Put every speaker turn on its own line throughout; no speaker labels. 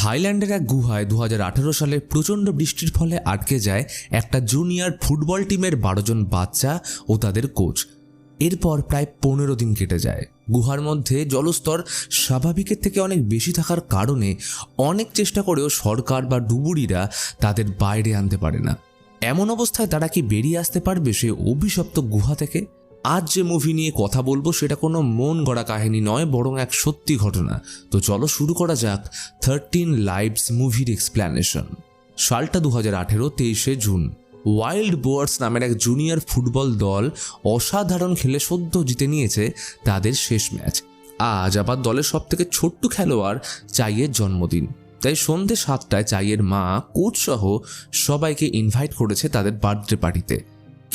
থাইল্যান্ডের এক গুহায় 2018 সালে প্রচণ্ড বৃষ্টির ফলে আটকে যায় একটা জুনিয়র ফুটবল টিমের 12 জন বাচ্চা ও তাদের কোচ। এরপর প্রায় 15 দিন কেটে যায়। গুহার মধ্যে জলস্তর স্বাভাবিকের থেকে অনেক বেশি থাকার কারণে অনেক চেষ্টা করেও সরকার বা ডুবুরিরা তাদের বাইরে আনতে পারে না। এমন অবস্থায় তারা কি বেরিয়ে আসতে পারবে সে অভিশপ্ত গুহা থেকে? আজ যে মুভি নিয়ে কথা বলবো সেটা কোনো মন গড়া কাহিনী নয়, বরং এক সত্যি ঘটনা। তো চলো শুরু করা যাক 13 লাইভস মুভির এক্সপ্ল্যানেশন। সালটা 2018, 23শে জুন। ওয়াইল্ড বোয়ার্স নামের এক জুনিয়র ফুটবল দল অসাধারণ খেলে সদ্য জিতে নিয়েছে তাদের শেষ ম্যাচ। আজ আবার দলের সবথেকে ছোট্ট খেলোয়াড় চাইয়ের জন্মদিন, তাই সন্ধ্যে 7টায় চাইয়ের মা কোচ সহ সবাইকে ইনভাইট করেছে তাদের বার্থডে পার্টিতে।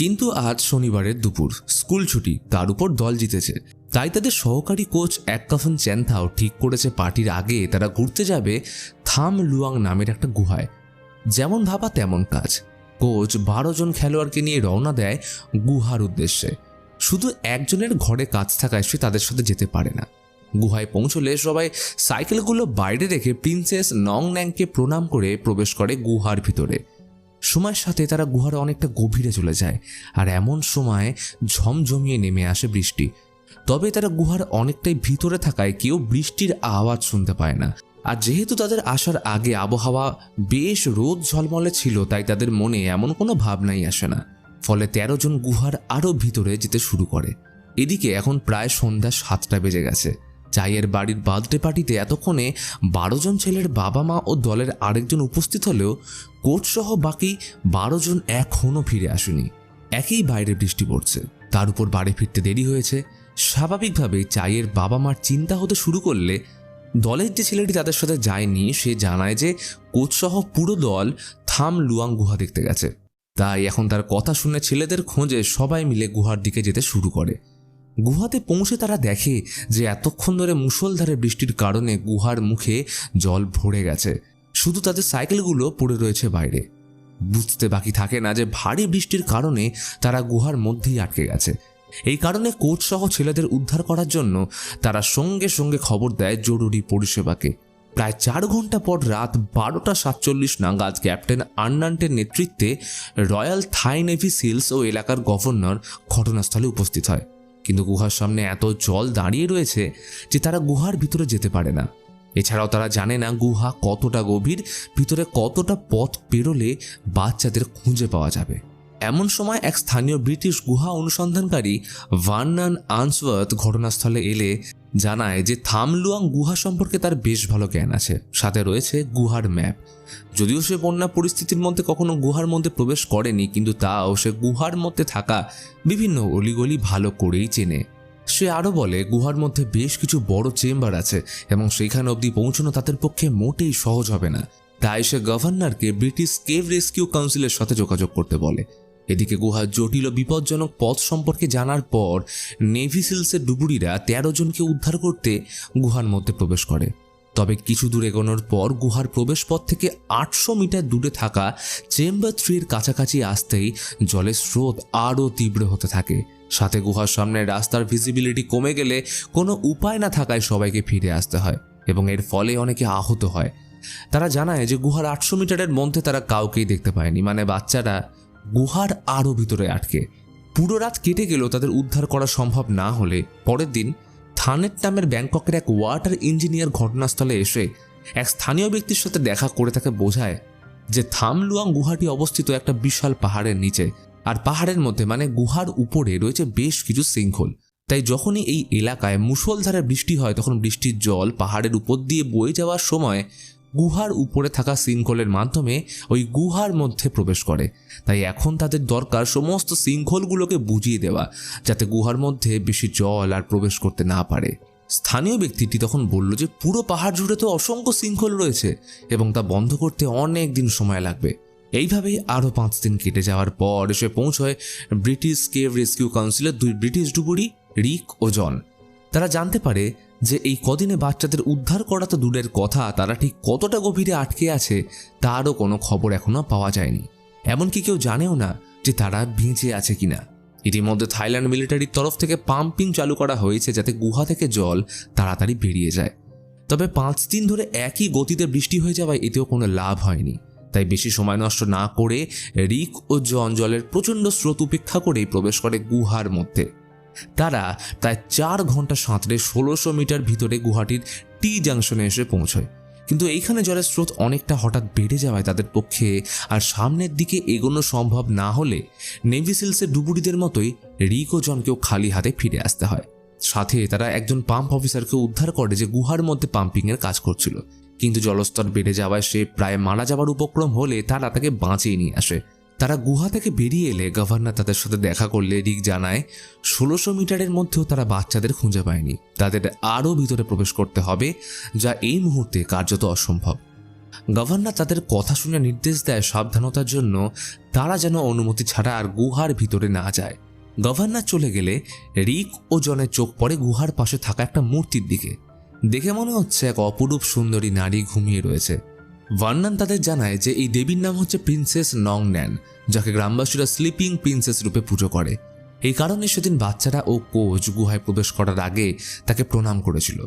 কিন্তু আজ শনিবারের দুপুর, স্কুল ছুটি, তার উপর দল জিতেছে, তাই তাদের সহকারী কোচ এককাফন চ্যান্থাও ঠিক করেছে পার্টির আগে তারা ঘুরতে যাবে থাম লুয়াং নামের একটা গুহায়। যেমন ভাবা তেমন কাজ। কোচ 12 জন খেলোয়াড়কে নিয়ে রওনা দেয় গুহার উদ্দেশ্যে। শুধু একজনের ঘরে কাজ থাকায় সে তাদের সাথে যেতে পারে না। গুহায় পৌঁছলে সবাই সাইকেলগুলো বাইরে রেখে প্রিন্সেস নং ন্যাংকে প্রণাম করে প্রবেশ করে গুহার ভিতরে। সময়ের সাথে তারা গুহার অনেকটা গভীরে চলে যায়, আর এমন সময় ঝমঝমিয়ে নেমে আসে বৃষ্টি। তবে তারা গুহার অনেকটাই ভিতরে থাকায় কেউ বৃষ্টির আওয়াজ শুনতে পায় না। আর যেহেতু তাদের আসার আগে আবহাওয়া বেশ রোদ ঝলমলে ছিল, তাই তাদের মনে এমন কোনো ভাবনাই আসে না। ফলে 13 জন গুহার আরও ভিতরে যেতে শুরু করে। এদিকে এখন প্রায় সন্ধ্যা 7টা বেজে গেছে। চাইয়ের বাড়ির বার্থডে পার্টিতে এতক্ষণে 12 জন ছেলের বাবা মা ও দলের আরেকজন উপস্থিত হলেও কোচ সহ বাকি 12 জন এখনও ফিরে আসেনি। একই বাইরে বৃষ্টি পড়ছে, তার উপর বাড়ি ফিরতে দেরি হয়েছে। স্বাভাবিকভাবেই চাইয়ের বাবা মার চিন্তা হতে শুরু করলে দলের যে ছেলেটি তাদের সাথে যায়নি সে জানায় যে কোচ সহ পুরো দল থাম লুয়াং গুহা দেখতে গেছে। তাই এখন তার কথা শুনে ছেলেদের খোঁজে সবাই মিলে গুহার দিকে যেতে শুরু করে। গুহাতে পৌঁছে তারা দেখে যে এতক্ষণ ধরে মুষলধারে বৃষ্টির কারণে গুহার মুখে জল ভরে গেছে, শুধু তাদের সাইকেলগুলো পড়ে রয়েছে বাইরে। বুঝতে বাকি থাকে না যে ভারী বৃষ্টির কারণে তারা গুহার মধ্যেই আটকে গেছে। এই কারণে কোচ সহ ছেলেদের উদ্ধার করার জন্য তারা সঙ্গে সঙ্গে খবর দেয় জরুরি পরিষেবাকে। প্রায় 4 ঘন্টা পর রাত 12:47 নাগাদ ক্যাপ্টেন আর্নান্টের নেতৃত্বে রয়্যাল থাই নেভি সিলস ও এলাকার গভর্নর ঘটনাস্থলে উপস্থিত হয়। কিন্তু গুহার সামনে এত জল দাঁড়িয়ে রয়েছে যে তারা গুহার ভিতরে যেতে পারে না। এছাড়াও তারা জানে না গুহা কতটা গভীর, ভিতরে কতটা পথ পেরোলে বাচ্চাদের খুঁজে পাওয়া যাবে। এমন সময় এক স্থানীয় ব্রিটিশ গুহা অনুসন্ধানকারী ভার্নান আনসওয়ার্থ ঘটনাস্থলে এলে জানায় যে থাম লুয়াং গুহা সম্পর্কে তার বেশ ভালো জ্ঞান আছে, সাথে রয়েছে গুহার ম্যাপ। যদিও সে বন্যা পরিস্থিতির মধ্যে কখনো গুহার মধ্যে প্রবেশ করেনি, কিন্তু তাও সে গুহার মধ্যে থাকা বিভিন্ন অলিগলি ভালো করেই চেনে। সে আরও বলে গুহার মধ্যে বেশ কিছু বড় চেম্বার আছে এবং সেখানে অবধি পৌঁছানো তাদের পক্ষে মোটেই সহজ হবে না। তাই সে গভর্নরকে ব্রিটিশ কেভ রেস্কিউ কাউন্সিলের সাথে যোগাযোগ করতে বলে। এদিকে গুহার জটিল ও বিপজ্জনক পথ সম্পর্কে জানার পর নেভি সিলসের ডুবুরিরা 13 জনকে উদ্ধার করতে গুহার মধ্যে প্রবেশ করে। তবে কিছু দূর এগোনোর পর গুহার প্রবেশপথ থেকে 800 মিটার দূরে থাকা চেম্বার 3 এর কাছাকাছি আসতেই জলের স্রোত আরও তীব্র হতে থাকে। সাথে গুহার সামনে রাস্তার ভিজিবিলিটি কমে গেলে কোনো উপায় না থাকায় সবাইকে ফিরে আসতে হয় এবং এর ফলে অনেকে আহত হয়। তারা জানায় যে গুহার 800 মিটারের মধ্যে তারা কাউকেই দেখতে পায়নি, মানে বাচ্চারা গুহার আরও ভিতরে আটকে। পুরো রাত কেটে গেলেও তাদের উদ্ধার করা সম্ভব না হলে পরের দিন থানেট নামের ব্যাংককের এক ওয়াটার ইঞ্জিনিয়ার ঘটনাস্থলে এসে এক স্থানীয় ব্যক্তির সাথে দেখা করে তাকে বোঝায় যে থাম লুয়াং গুহাটি অবস্থিত একটা বিশাল পাহাড়ের নিচে, আর পাহাড়ের মধ্যে মানে গুহার উপরে রয়েছে বেশ কিছু শৃঙ্খল। তাই যখনই এই এলাকায় মুষলধারে বৃষ্টি হয় তখন বৃষ্টির জল পাহাড়ের উপর দিয়ে বয়ে যাওয়ার সময় গুহার উপরে থাকা শৃঙ্খলের মাধ্যমে ওই গুহার মধ্যে প্রবেশ করে। তাই এখন তাদের দরকার সমস্ত শৃঙ্খলগুলোকে বুঝিয়ে দেওয়া, যাতে গুহার মধ্যে বেশি জল আর প্রবেশ করতে না পারে। স্থানীয় ব্যক্তিটি তখন বলল যে পুরো পাহাড় জুড়ে তো অসংখ্য শৃঙ্খল রয়েছে এবং তা বন্ধ করতে অনেক দিন সময় লাগবে। এইভাবেই আরও 5 দিন কেটে যাওয়ার পর এসে পৌঁছয় ব্রিটিশ কেভ রেস্কিউ কাউন্সিলের 2 ব্রিটিশ ডুবুরি রিক ও জন। তারা জানতে পারে যে এই কদিনে বাচ্চাদের উদ্ধার করা তো দূরের কথা, তারা ঠিক কতটা গভীরে আটকে আছে তারও কোনো খবর এখনো পাওয়া যায়নি। এমনকি কেউ জানেও না যে তারা বেঁচে আছে কিনা। ইতিমধ্যে থাইল্যান্ড মিলিটারির তরফ থেকে পাম্পিং চালু করা হয়েছে যাতে গুহা থেকে জল তাড়াতাড়ি বেরিয়ে যায়। তবে 5 দিন ধরে একই গতিতে বৃষ্টি হয়ে যাওয়ায় এতেও কোনো লাভ হয়নি। তাই বেশি সময় নষ্ট না করে রিক ও জন জলের প্রচণ্ড স্রোত উপেক্ষা করেই প্রবেশ করে গুহার মধ্যে। তারা প্রায় 4 ঘন্টা সাঁতরে 1600 মিটার ভিতরে গুহাটির টি জাংশনে এসে পৌঁছয়। কিন্তু এইখানে জলের স্রোত অনেকটা হঠাৎ বেড়ে যাওয়ায় তাদের পক্ষে আর সামনের দিকে এগোনো সম্ভব না হলে নেভি সিলসের ডুবুরিদের মতোই রিক ও জনকেও খালি হাতে ফিরে আসতে হয়। সাথে তারা একজন পাম্প অফিসারকে উদ্ধার করে যে গুহার মধ্যে পাম্পিংয়ের কাজ করছিল, কিন্তু জলস্তর বেড়ে যাওয়ায় সে প্রায় মারা যাওয়ার উপক্রম হলে তারা তাকে বাঁচিয়ে নিয়ে আসে। তারা গুহা থেকে বেরিয়ে এলে গভর্নর তাদের সাথে দেখা করলে রিক জানায় 1600 মিটারের মধ্যেও তারা বাচ্চাদের খুঁজে পায়নি, তাদের আরও ভিতরে প্রবেশ করতে হবে, যা এই মুহূর্তে কার্যত অসম্ভব। গভর্নর তাদের কথা শুনে নির্দেশ দেয় সাবধানতার জন্য তারা যেন অনুমতি ছাড়া আর গুহার ভিতরে না যায়। গভর্নর চলে গেলে রিক ও জনের চোখ পড়ে গুহার পাশে থাকা একটা মূর্তির দিকে। দেখে মনে হচ্ছে এক অপরূপ সুন্দরী নারী ঘুমিয়ে রয়েছে। ভার্নন তাদের জানায় যে এই দেবীর নাম হচ্ছে প্রিন্সেস নং ন্যান, যাকে গ্রামবাসীরা স্লিপিং প্রিন্সেস রূপে পুজো করে। এই কারণে সেদিন বাচ্চারা ও কোচ গুহায় প্রবেশ করার আগে তাকে প্রণাম করেছিল।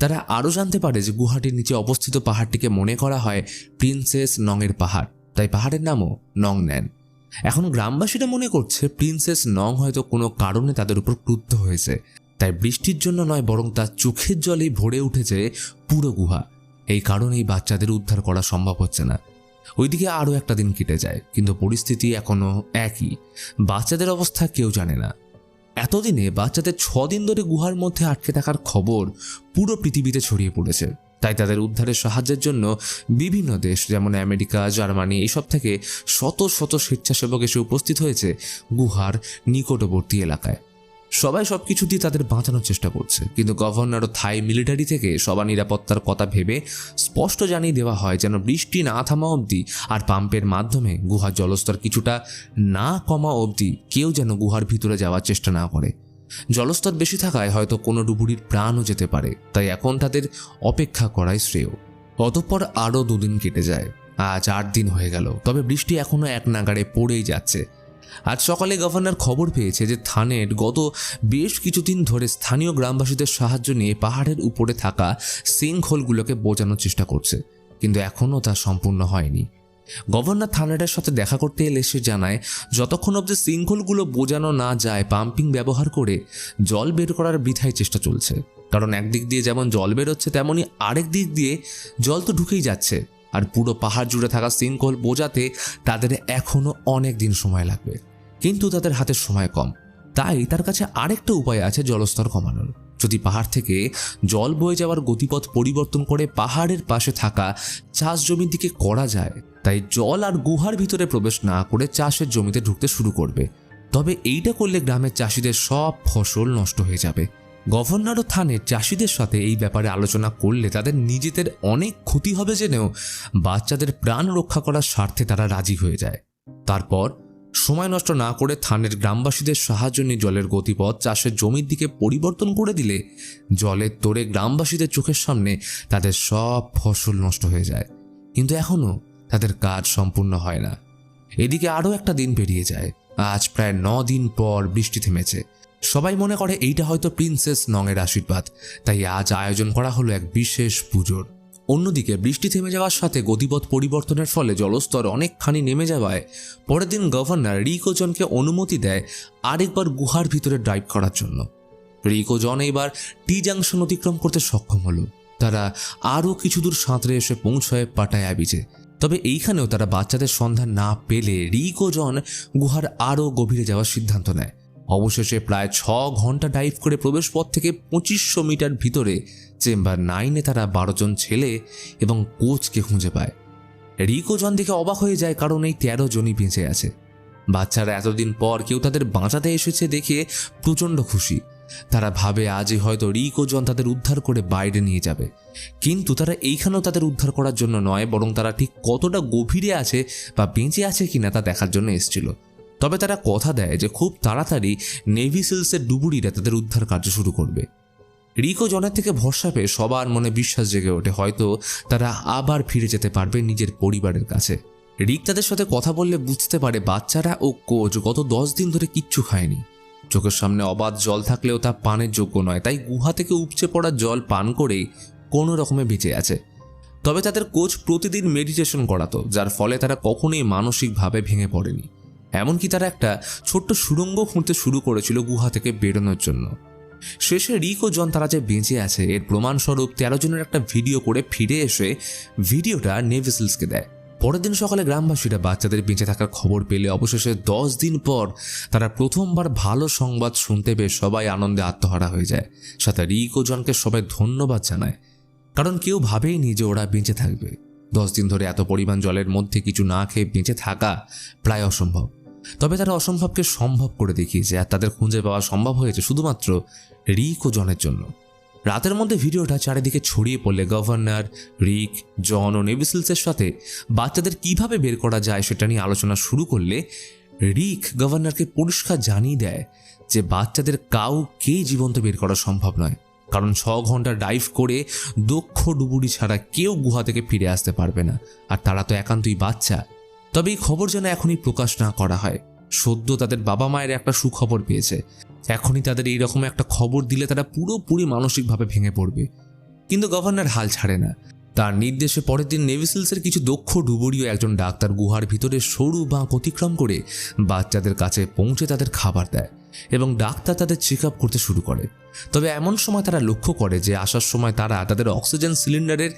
তারা আরও জানতে পারে যে গুহাটির নিচে অবস্থিত পাহাড়টিকে মনে করা হয় প্রিন্সেস নংয়ের পাহাড়, তাই পাহাড়ের নামও নং ন্যান। এখন গ্রামবাসীরা মনে করছে প্রিন্সেস নং হয়তো কোনো কারণে তাদের উপর ক্রুদ্ধ হয়েছে, তাই বৃষ্টির জন্য নয় বরং তার চোখের জলেই ভরে উঠেছে পুরো গুহা। এই কারণেই বাচ্চাদের উদ্ধার করা সম্ভব হচ্ছে না। ওইদিকে আরও একটা দিন কেটে যায়, কিন্তু পরিস্থিতি এখনও একই। বাচ্চাদের অবস্থা কেউ জানে না। এতদিনে বাচ্চাদের 6 দিন ধরে গুহার মধ্যে আটকে থাকার খবর পুরো পৃথিবীতে ছড়িয়ে পড়েছে। তাই তাদের উদ্ধারের সাহায্যের জন্য বিভিন্ন দেশ যেমন আমেরিকা, জার্মানি এইসব থেকে শত শত স্বেচ্ছাসেবক এসে উপস্থিত হয়েছে গুহার নিকটবর্তী এলাকায়। সবাই সবকিছু দিয়ে তাদের বাঁচানোর চেষ্টা করছে, কিন্তু গভর্নর ও থাই মিলিটারি থেকে সবার নিরাপত্তার কথা ভেবে স্পষ্ট জানিয়ে দেওয়া হয় যেন বৃষ্টি না থামা অবধি আর পাম্পের মাধ্যমে গুহার জলস্তর কিছুটা না কমা অবধি কেউ যেন গুহার ভিতরে যাওয়ার চেষ্টা না করে। জলস্তর বেশি থাকায় হয়তো কোনো ডুবুরির প্রাণও যেতে পারে, তাই এখন তাদের অপেক্ষা করাই শ্রেয়। অতঃপর আরও 2 দিন কেটে যায়। আজ 8 দিন হয়ে গেল, তবে বৃষ্টি এখনও এক নাগাড়ে পড়েই যাচ্ছে। আজ সকালে গভর্নর খবর পেয়েছে যে থানের গত বেশ কিছুদিন ধরে স্থানীয় গ্রামবাসীদের সাহায্য নিয়ে পাহাড়ের উপরে থাকা সিঙ্কহোলগুলোকে বোঝানোর চেষ্টা করছে, কিন্তু এখনও তা সম্পূর্ণ হয়নি। গভর্নর থানারের সাথে দেখা করতে এলে সে জানায় যতক্ষণ অবধি সিঙ্কহোলগুলো বোঝানো না যায় পাম্পিং ব্যবহার করে জল বের করার বৃথাই চেষ্টা চলছে। কারণ একদিক দিয়ে যেমন জল বেরোচ্ছে তেমনই আরেক দিক দিয়ে জল তো ঢুকেই যাচ্ছে, আর পুরো পাহাড় জুড়ে থাকা সিঙ্কহোল বোঝাতে তাদের এখনও অনেক দিন সময় লাগবে। কিন্তু তাদের হাতে সময় কম, তাই তার কাছে আরেকটা উপায় আছে জলস্তর কমানোর। যদি পাহাড় থেকে জল বয়ে যাওয়ার গতিপথ পরিবর্তন করে পাহাড়ের পাশে থাকা চাষ জমির দিকে করা যায়, তাই জল আর গুহার ভিতরে প্রবেশ না করে চাষের জমিতে ঢুকতে শুরু করবে। তবে এইটা করলে গ্রামের চাষিদের সব ফসল নষ্ট হয়ে যাবে। গভর্নর ও থানের চাষিদের সাথে এই ব্যাপারে আলোচনা করলে তাদের নিজেদের অনেক ক্ষতি হবে জেনেও বাচ্চাদের প্রাণ রক্ষা করার স্বার্থে তারা রাজি হয়ে যায়। তারপর সময় নষ্ট না করে থানের গ্রামবাসীদের সাহায্য নিয়ে জলের গতিপথ চাষের জমির দিকে পরিবর্তন করে দিলে জলের তোড়ে গ্রামবাসীদের চোখের সামনে তাদের সব ফসল নষ্ট হয়ে যায়। কিন্তু এখনও তাদের কাজ সম্পূর্ণ হয় না। এদিকে আরও একটা দিন পেরিয়ে যায়। আজ প্রায় 9 দিন পর বৃষ্টি থেমেছে। সবাই মনে করে এইটা হয়তো প্রিন্সেস নংয়ের আশীর্বাদ, তাই আজ আয়োজন করা হলো এক বিশেষ পুজোর। অন্যদিকে বৃষ্টি থেমে যাওয়ার সাথে গতিপথ পরিবর্তনের ফলে জলস্তর অনেকখানি নেমে যাওয়ায় পরের দিন গভর্নর রিক ও জনকে অনুমতি দেয় আরেকবার গুহার ভিতরে ড্রাইভ করার জন্য। রিক ও জন এইবার টি জাংশন অতিক্রম করতে সক্ষম হলো। তারা আরও কিছু দূর সাঁতরে এসে পৌঁছয় পাটায়া বিচে। তবে এইখানেও তারা বাচ্চাদের সন্ধান না পেলে রিক ও জন গুহার আরও গভীরে যাওয়ার সিদ্ধান্ত নেয়। অবশেষে প্রায় 6 ঘন্টা ডাইভ করে প্রবেশপথ থেকে 2500 মিটার ভিতরে চেম্বার 9-এ তারা 12 জন ছেলে এবং কোচকে খুঁজে পায়। রিক ও জন দেখে অবাক হয়ে যায়, কারণ এই 13 জনই বেঁচে আছে। বাচ্চারা এতদিন পর কেউ তাদের বাঁচাতে এসেছে দেখে প্রচণ্ড খুশি। তারা ভাবে আজই হয়তো রিক ও জন তাদের উদ্ধার করে বাইরে নিয়ে যাবে, কিন্তু তারা এইখানেও তাদের উদ্ধার করার জন্য নয়, বরং তারা ঠিক কতটা গভীরে আছে বা বেঁচে আছে কিনা তা দেখার জন্য এসেছিল। তবে তারা কথা দেয় যে খুব তাড়াতাড়ি নেভি সিলসের ডুবুরিরা তাদের উদ্ধার কার্য শুরু করবে। রিক ও জনের থেকে ভরসা পেয়ে সবার মনে বিশ্বাস জেগে ওঠে হয়তো তারা আবার ফিরে যেতে পারবে নিজের পরিবারের কাছে। রিক তাদের সাথে কথা বললে বুঝতে পারে বাচ্চারা ও কোচ গত 10 দিন ধরে কিচ্ছু খায়নি। চোখের সামনে অবাধ জল থাকলেও তা পানের যোগ্য নয়, তাই গুহা থেকে উপচে পড়া জল পান করেই কোনো রকমে বেঁচে আছে। তবে তাদের কোচ প্রতিদিন মেডিটেশন করাতো, যার ফলে তারা কখনোই মানসিকভাবে ভেঙে পড়েনি। এমনকি তারা একটা ছোট্ট সুড়ঙ্গ খুঁড়তে শুরু করেছিল গুহা থেকে বেরোনোর জন্য। শেষে রিক ও জন তারা যে বেঁচে আছে এর প্রমাণস্বরূপ 13 জনের একটা ভিডিও করে ফিরে এসে ভিডিওটা নেভি সিলসকে দেয়। পরের দিন সকালে গ্রামবাসীরা বাচ্চাদের বেঁচে থাকার খবর পেলে অবশেষে 10 দিন পর তারা প্রথমবার ভালো সংবাদ শুনতে পেয়ে সবাই আনন্দে আত্মহারা হয়ে যায়। সাথে রিক ও জনকে সবাই ধন্যবাদ জানায়, কারণ কেউ ভাবেইনি যে ওরা বেঁচে থাকবে। 10 দিন ধরে এত পরিমাণ জলের মধ্যে কিছু না খেয়ে বেঁচে থাকা প্রায় অসম্ভব। তবে তারা অসম্ভবকে সম্ভব করে দেখিয়েছে, আর তাদের খুঁজে পাওয়া সম্ভব হয়েছে শুধুমাত্র রিক ও জনের জন্য। রাতের মধ্যে ভিডিওটা চারিদিকে ছড়িয়ে পড়লে গভর্নর, রিক, জন ও নেভি সিলসের সাথে বাচ্চাদের কিভাবে বের করা যায় সেটা নিয়ে আলোচনা শুরু করলে রিক গভর্নরকে পরিষ্কার জানিয়ে দেয় যে বাচ্চাদের কাউকেই জীবন্ত বের করা সম্ভব নয়, কারণ 6 ঘন্টা ডাইভ করে দক্ষ ডুবুরি ছাড়া কেউ গুহা থেকে ফিরে আসতে পারবে না, আর তারা তো একান্তই বাচ্চা। তবে এই খবর যেন এখনই প্রকাশ না করা হয়। সদ্য তাদের বাবা মায়ের একটা সুখবর পেয়েছে, এখনই তাদের এইরকম একটা খবর দিলে তারা পুরোপুরি মানসিকভাবে ভেঙে পড়বে। কিন্তু গভর্নর হাল ছাড়ে না। তার নির্দেশে পরের দিন নেভি সিলসের কিছু দক্ষ ডুবুরি ও একজন ডাক্তার গুহার ভিতরে সরু বাঁক অতিক্রম করে বাচ্চাদের কাছে পৌঁছে তাদের খাবার দেয় এবং ডাক্তার তাদের চেক আপ করতে শুরু করে। তবে এমন সময় তারা লক্ষ্য করে যে আসার সময় তারা তাদের অক্সিজেন সিলিন্ডারের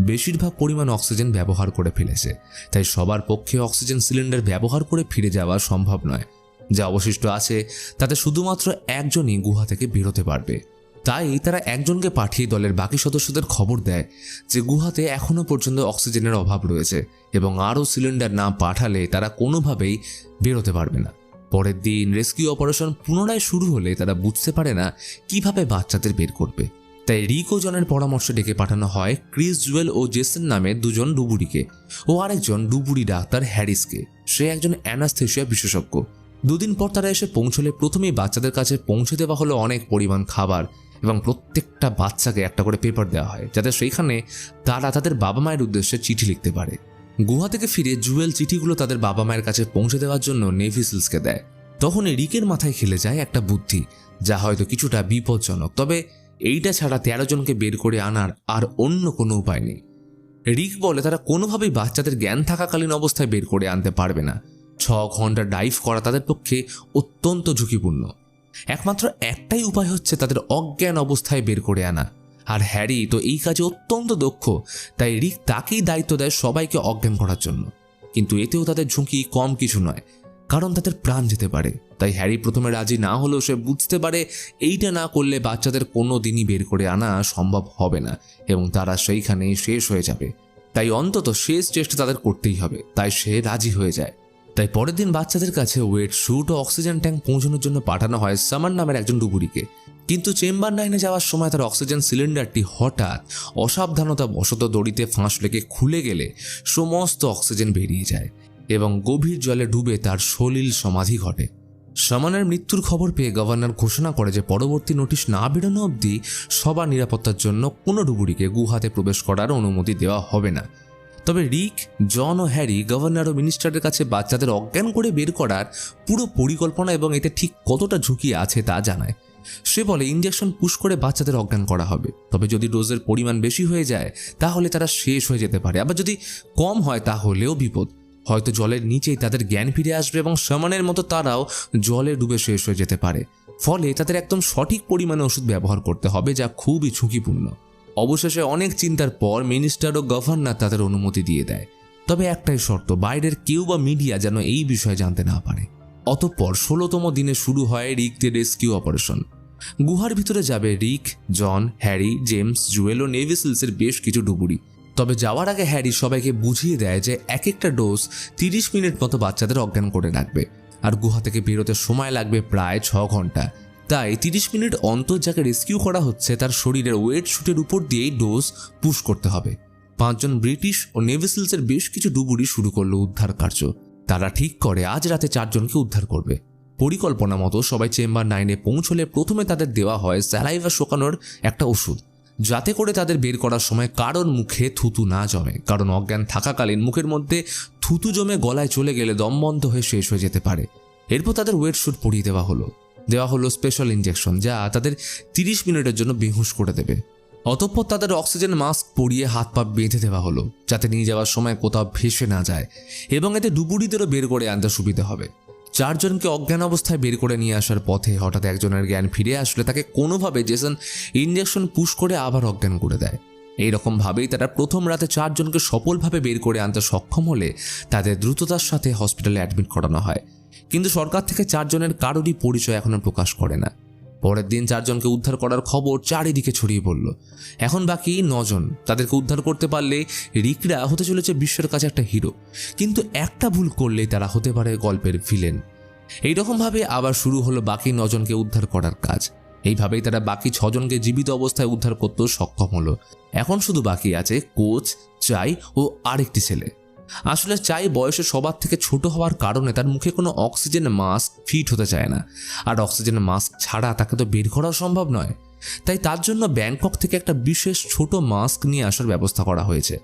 বেশিরভাগ পরিমাণ অক্সিজেন ব্যবহার করে ফেলেছে, তাই সবার পক্ষে অক্সিজেন সিলিন্ডার ব্যবহার করে ফিরে যাওয়া সম্ভব নয়। যা অবশিষ্ট আছে তাতে শুধুমাত্র একজনই গুহা থেকে বেরোতে পারবে। তাই তারা একজনকে পাঠিয়ে দলের বাকি সদস্যদের খবর দেয় যে গুহাতে এখনও পর্যন্ত অক্সিজেনের অভাব রয়েছে এবং আরও সিলিন্ডার না পাঠালে তারা কোনোভাবেই বেরোতে পারবে না। পরের দিন রেস্কিউ অপারেশন পুনরায় শুরু হলে তারা বুঝতে পারে না কিভাবে বাচ্চাদের বের করবে। তাই রিক ও জনের পরামর্শে ডেকে পাঠানো হয় ক্রিস জুয়েল ও জেসন নামে 2 জন ডুবুরিকে ও আরেকজন ডুবুরি ডাক্তার হ্যারিসকে। সে একজন অ্যানাস্থেশিয়া বিশেষজ্ঞ। 2 দিন পর তারা এসে পৌঁছলে প্রথমেই বাচ্চাদের কাছে পৌঁছে দেওয়া হলো অনেক পরিমাণ খাবার এবং প্রত্যেকটা বাচ্চাকে একটা করে পেপার দেওয়া হয়, যাতে সেইখানে তারা তাদের বাবা মায়ের উদ্দেশ্যে চিঠি লিখতে পারে। গুহা থেকে ফিরে জুয়েল চিঠিগুলো তাদের বাবা মায়ের কাছে পৌঁছে দেওয়ার জন্য নেভি সিলসকে দেয়। তখনই রিকের মাথায় খেলে যায় একটা বুদ্ধি, যা হয়তো কিছুটা বিপজ্জনক, তবে এইটা ছাড়া 13 জনকে বের করে আনার আর অন্য কোনো উপায় নেই। রিক বলে তারা কোনোভাবেই বাচ্চাদের জ্ঞান থাকাকালীন অবস্থায় বের করে আনতে পারবে না। 6 ঘন্টা ডাইভ করা তাদের পক্ষে অত্যন্ত ঝুঁকিপূর্ণ। একমাত্র একটাই উপায় হচ্ছে তাদের অজ্ঞান অবস্থায় বের করে আনা। আর হ্যারি তো এই কাজে অত্যন্ত দক্ষ, তাই রিক তাকেই দায়িত্ব দেয় সবাইকে অজ্ঞান করার জন্য। কিন্তু এতেও তাদের ঝুঁকি কম কিছু নয়, কারণ তাদের প্রাণ যেতে পারে। তাই হ্যারি প্রথমে রাজি না হলেও সে বুঝতে পারে এইটা না করলে বাচ্চাদের কোনো দিনই বের করে আনা সম্ভব হবে না এবং তারা সেইখানেই শেষ হয়ে যাবে। তাই অন্তত শেষ চেষ্টা তাদের করতেই হবে। তাই সে রাজি হয়ে যায়। তাই পরের দিন বাচ্চাদের কাছে ওয়েট স্যুট ও অক্সিজেন ট্যাঙ্ক পৌঁছানোর জন্য পাঠানো হয় সামান নামের একজন ডুবুরিকে। কিন্তু চেম্বার 9-এ যাওয়ার সময় তার অক্সিজেন সিলিন্ডারটি হঠাৎ অসাবধানতা বশত দড়িতে ফাঁস লেগে খুলে গেলে সমস্ত অক্সিজেন বেরিয়ে যায় এবং গভীর জলে ডুবে তার সলিল সমাধি ঘটে। সামানের মৃত্যুর খবর পেয়ে গভর্নর ঘোষণা করে যে পরবর্তী নোটিশ না বেরোনো অবধি সবার নিরাপত্তার জন্য কোনো ডুবুরিকে গুহাতে প্রবেশ করার অনুমতি দেওয়া হবে না। তবে রিক, জন ও হ্যারি গভর্নর ও মিনিস্টারের কাছে বাচ্চাদের অজ্ঞান করে বের করার পুরো পরিকল্পনা এবং এতে ঠিক কতটা ঝুঁকি আছে তা জানায়। সে বলে ইঞ্জেকশন পুশ করে বাচ্চাদের অজ্ঞান করা হবে, তবে যদি ডোজের পরিমাণ বেশি হয়ে যায় তাহলে তারা শেষ হয়ে যেতে পারে, আবার যদি কম হয় তাহলেও বিপদ। হয়তো জলের নিচেই তাদের জ্ঞান ফিরে আসবে এবং সামানের মতো তারাও জলে ডুবে শেষ হয়ে যেতে পারে। ফলে তাদের একদম সঠিক পরিমাণে ওষুধ ব্যবহার করতে হবে, যা খুবই ঝুঁকিপূর্ণ। অবশেষে অনেক চিন্তার পর মিনিস্টার ও গভর্নর তাদের অনুমতি দিয়ে দেয়, তবে একটাই শর্ত, বাইরের কেউ বা মিডিয়া যেন এই বিষয়ে জানতে না পারে। অতঃপর 16তম দিনে শুরু হয় রিকদের রেস্কিউ অপারেশন। গুহার ভিতরে যাবে রিক, জন, হ্যারি, জেমস, জুয়েল ও নেভি সিলসের বেশ কিছু ডুবুরি। তবে যাওয়ার আগে হ্যারি সবাইকে বুঝিয়ে দেয় যে এক একটা ডোজ 30 মিনিট মতো বাচ্চাদের অজ্ঞান করে রাখবে, আর গুহা থেকে বেরোতে সময় লাগবে প্রায় 6 ঘন্টা। তাই 30 মিনিট অন্তর যাকে রেস্কিউ করা হচ্ছে তার শরীরের ওয়েট শুটের উপর দিয়েই ডোজ পুশ করতে হবে। 5 জন ব্রিটিশ ও নেভি সিলসের বেশ কিছু ডুবুরি শুরু করলো উদ্ধার কার্য। তারা ঠিক করে আজ রাতে 4 জনকে উদ্ধার করবে। পরিকল্পনা মতো সবাই চেম্বার 9-এ পৌঁছলে প্রথমে তাদের দেওয়া হয় স্যালাইভা শোকানোর একটা ওষুধ, যাতে করে তাদের বের করার সময় কারোর মুখে থুতু না জমে, কারণ অজ্ঞান থাকাকালীন মুখের মধ্যে থুতু জমে গলায় চলে গেলে দম বন্ধ হয়ে শেষ হয়ে যেতে পারে। এরপর তাদের ওয়েট শুট পরিয়ে দেওয়া হলো স্পেশাল ইঞ্জেকশন, যা তাদের 30 মিনিটের জন্য বেহুশ করে দেবে। অতঃপর তাদের অক্সিজেন মাস্ক পরিয়ে হাত পা বেঁধে দেওয়া হলো, যাতে নিয়ে যাওয়ার সময় কোথাও ভেসে না যায় এবং এতে ডুবুরিদেরও বের করে আনতে সুবিধা হবে। 4 জনকে অজ্ঞান অবস্থায় বের করে নিয়ে আসার পথে হঠাৎ একজনের জ্ঞান ফিরে আসলে তাকে কোনোভাবে জেসন ইঞ্জেকশন পুশ করে আবার অজ্ঞান করে দেয়। এইরকমভাবেই তারা প্রথম রাতে 4 জনকে সফলভাবে বের করে আনতে সক্ষম হলে তাদের দ্রুততার সাথে হসপিটালে অ্যাডমিট করানো হয়। কিন্তু সরকার থেকে 4 জনের কারোরই পরিচয় এখনো প্রকাশ করে না। পরের দিন 4 জনকে উদ্ধার করার খবর চারিদিকে ছড়িয়ে পড়ল। এখন বাকি 9 জন। তাদেরকে উদ্ধার করতে পারলে রিকরা হতে চলেছে বিশ্বের কাছে একটা হিরো, কিন্তু একটা ভুল করলেই তারা হতে পারে গল্পের ভিলেন। এইরকমভাবে আবার শুরু হলো বাকি 9 জনকে উদ্ধার করার কাজ। এইভাবেই তারা বাকি 6 জনকে জীবিত অবস্থায় উদ্ধার করতেও সক্ষম হলো। এখন শুধু বাকি আছে কোচ, চাই ও আরেকটি ছেলে। আসলে চাই বয়সে সবার থেকে ছোট হওয়ার কারণে তার মুখে কোনো অক্সিজেন মাস্ক ফিট হতে চায় না, আর অক্সিজেন মাস্ক ছাড়া তাকে তো বের করা সম্ভব নয়। তাই তার জন্য ব্যাংকক থেকে একটা বিশেষ ছোট মাস্ক নিয়ে আসার ব্যবস্থা করা হয়েছে।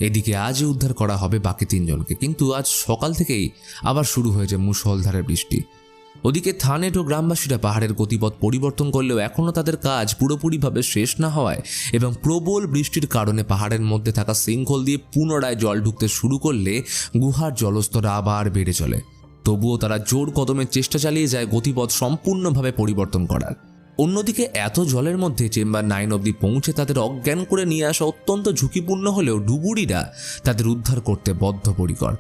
এদিকে আজই উদ্ধার করা হবে বাকি 3 জনকে, কিন্তু আজ সকাল থেকেই আবার শুরু হয়েছে মুষলধারে বৃষ্টি। ওদিকে থানেট ও গ্রামবাসীরা পাহাড়ের গতিপথ পরিবর্তন করলেও এখনও তাদের কাজ পুরোপুরিভাবে শেষ না হওয়ায় এবং প্রবল বৃষ্টির কারণে পাহাড়ের মধ্যে থাকা সিঙ্কহোল দিয়ে পুনরায় জল ঢুকতে শুরু করলে গুহার জলস্তর আবার বেড়ে চলে। তবুও তারা জোর কদমে চেষ্টা চালিয়ে যায় গতিপথ সম্পূর্ণভাবে পরিবর্তন করার। অন্যদিকে এত জলের মধ্যে চেম্বার 9 অবধি পৌঁছে তাদের অজ্ঞান করে নিয়ে আসা অত্যন্ত ঝুঁকিপূর্ণ হলেও ডুবুরিরা তাদের উদ্ধার করতে বদ্ধপরিকর।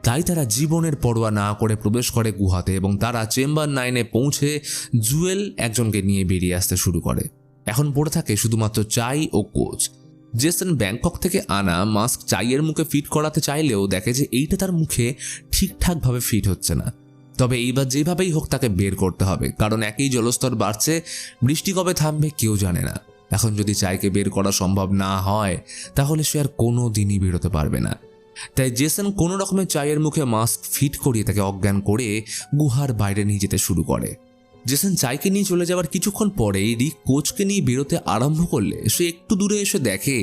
তাই তারা জীবনের পরোয়া না করে প্রবেশ করে গুহাতে এবং তারা চেম্বার 9-এ পৌঁছে জুয়েল একজনকে নিয়ে বেরিয়ে আসতে শুরু করে। এখন পড়ে থাকে শুধুমাত্র চাই ও কোচ। জেসন ব্যাংকক থেকে আনা মাস্ক চাইয়ের মুখে ফিট করাতে চাইলেও দেখে যে এইটা তার মুখে ঠিকঠাকভাবে ফিট হচ্ছে না। তবে এইবার যেভাবেই হোক তাকে বের করতে হবে, কারণ একই জলস্তর বাড়ছে, বৃষ্টি কবে থামবে কেউ জানে না। এখন যদি চাইকে বের করা সম্ভব না হয় তাহলে সে আর কোনো দিনই বেরোতে পারবে না। তাই জেসন কোনো রকমের চাইয়ের মুখে মাস্ক ফিট করিয়ে তাকে অজ্ঞান করে গুহার বাইরে নিয়ে যেতে শুরু করে। জেসন চাইকে নিয়ে চলে যাওয়ার কিছুক্ষণ পরেই রিক কোচকে নিয়ে বেরোতে আরম্ভ করলে সে একটু দূরে এসে দেখে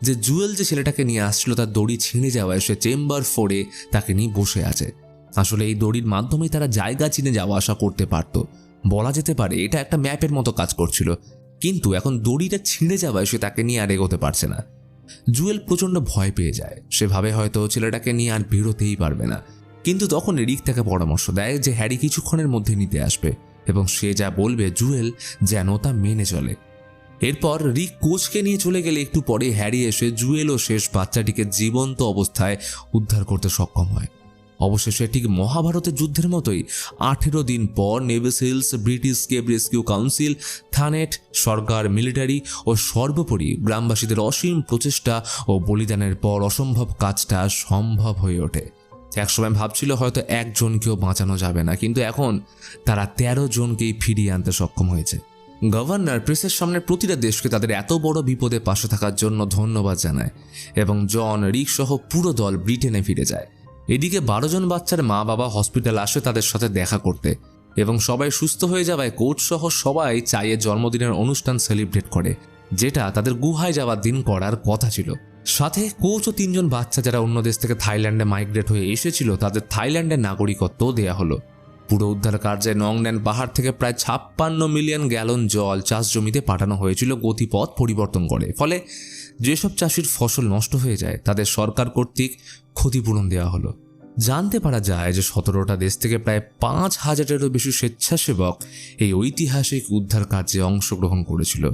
যে জুয়েল যে ছেলেটাকে নিয়ে আসছিল তার দড়ি ছিঁড়ে যাওয়ায় সে চেম্বার 4-এ তাকে নিয়ে বসে আছে। আসলে এই দড়ির মাধ্যমেই তারা জায়গা চিনে যাওয়া আসা করতে পারত। বলা যেতে পারে এটা একটা ম্যাপের মতো কাজ করছিল, কিন্তু এখন দড়িটা ছিঁড়ে যাওয়ায় সে তাকে নিয়ে আর এগোতে পারছে না। জুয়েল প্রচণ্ড ভয় পেয়ে যায়। সে ভাবে হয়তো ছেলেটাকে নিয়ে আর বেরোতেই পারবে না, কিন্তু তখন রিক তাকে পরামর্শ দেয় যে হ্যারি কিছুক্ষণের মধ্যে নিতে আসবে এবং সে যা বলবে জুয়েল যেন তা মেনে চলে। এরপর রিক কোচকে নিয়ে চলে গেলে একটু পরে হ্যারি এসে জুয়েল ও শেষ বাচ্চাটিকে জীবন্ত অবস্থায় উদ্ধার করতে সক্ষম হয়। অবশেষে ঠিক মহাভারতের যুদ্ধের মতোই 18 দিন পর navy SEALs, British cave rescue council, থানেট, সরকার, মিলিটারি ও সর্বোপরি গ্রামবাসীদের অসীম প্রচেষ্টা ও বলিদানের পর অসম্ভব কাজটা সম্ভব হয়ে ওঠে। একসময় ভাবছিল হয়তো একজনকেও বাঁচানো যাবে না, কিন্তু এখন তারা 13 জনকেই ফিরিয়ে আনতে সক্ষম হয়েছে। গভর্নর প্রেসের সামনে প্রতিটা দেশকে তাদের এত বড় বিপদে পাশে থাকার জন্য ধন্যবাদ জানায় এবং জন, রিক সহ পুরো দল ব্রিটেনে ফিরে যায়। এদিকে 12 জন বাচ্চার মা বাবা হসপিটাল আসে তাদের সাথে দেখা করতে এবং সবাই সুস্থ হয়ে যাওয়ায় কোচ সহ সবাই চাইয়ের জন্মদিনের অনুষ্ঠান সেলিব্রেট করে, যেটা তাদের গুহায় যাওয়ার দিন করার কথা ছিল। সাথে কোচ ও 3 জন বাচ্চা যারা অন্য দেশ থেকে থাইল্যান্ডে মাইগ্রেট হয়ে এসেছিল তাদের থাইল্যান্ডের নাগরিকত্ব দেয়া হলো। পুরো উদ্ধার কার্যে নংন্যান পাহাড় থেকে প্রায় 56 মিলিয়ন গ্যালন জল চাষ জমিতে পাঠানো হয়েছিল গতিপথ পরিবর্তন করে। ফলে যেসব চাষির ফসল নষ্ট হয়ে যায় তাদের সরকার কর্তৃক ক্ষতিপূরণ দেওয়া হলো। জানতে পারা যায় যে 17টা দেশ থেকে প্রায় 5000-এরও বেশি স্বেচ্ছাসেবক এই ঐতিহাসিক উদ্ধার কার্যে অংশগ্রহণ করেছিল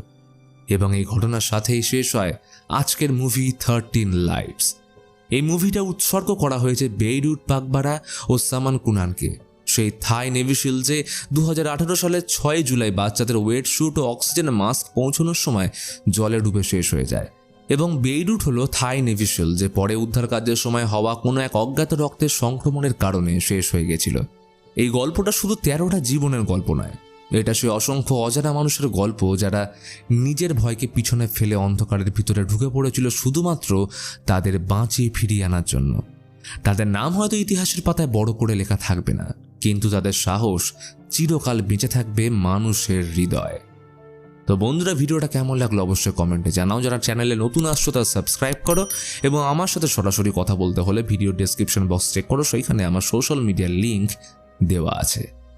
এবং এই ঘটনার সাথেই শেষ হয় আজকের মুভি 13 লাইভস। এই মুভিটা উৎসর্গ করা হয়েছে বেইরুট পাকবারা ও সামান কুনানকে। সেই থাই নেভি শিল যে 2018 সালের 6 জুলাই বাচ্চাদের ওয়েট স্যুট ও অক্সিজেন মাস্ক পৌঁছানোর সময় জলে ডুবে শেষ হয়ে যায়, এবং বেইরুট হলো থাই নেভি শিল যে পরে উদ্ধার কার্যের সময় হওয়া কোনো এক অজ্ঞাত রক্তের সংক্রমণের কারণে শেষ হয়ে গেছিল। এই গল্পটা শুধু 13টা জীবনের গল্প নয়, এটা সে অসংখ্য অজানা মানুষের গল্প যারা নিজের ভয়কে পিছনে ফেলে অন্ধকারের ভিতরে ঢুকে পড়েছিল শুধুমাত্র তাদের বাঁচিয়ে ফিরিয়ে আনার জন্য। তাদের নাম হয়তো ইতিহাসের পাতায় বড় করে লেখা থাকবে না, কিন্তু তাদের সাহস চিরকাল বেঁচে থাকবে মানুষের হৃদয়ে। তো বন্ধুরা, ভিডিওটা কেমন লাগলো অবশ্যই কমেন্টে জানাও। যারা চ্যানেলে নতুন আসছো তারা সাবস্ক্রাইব করো এবং আমার সাথে সরাসরি কথা বলতে হলে ভিডিও ডেসক্রিপশন বক্স চেক করো, সেইখানে আমার সোশ্যাল মিডিয়ার লিঙ্ক দেওয়া আছে।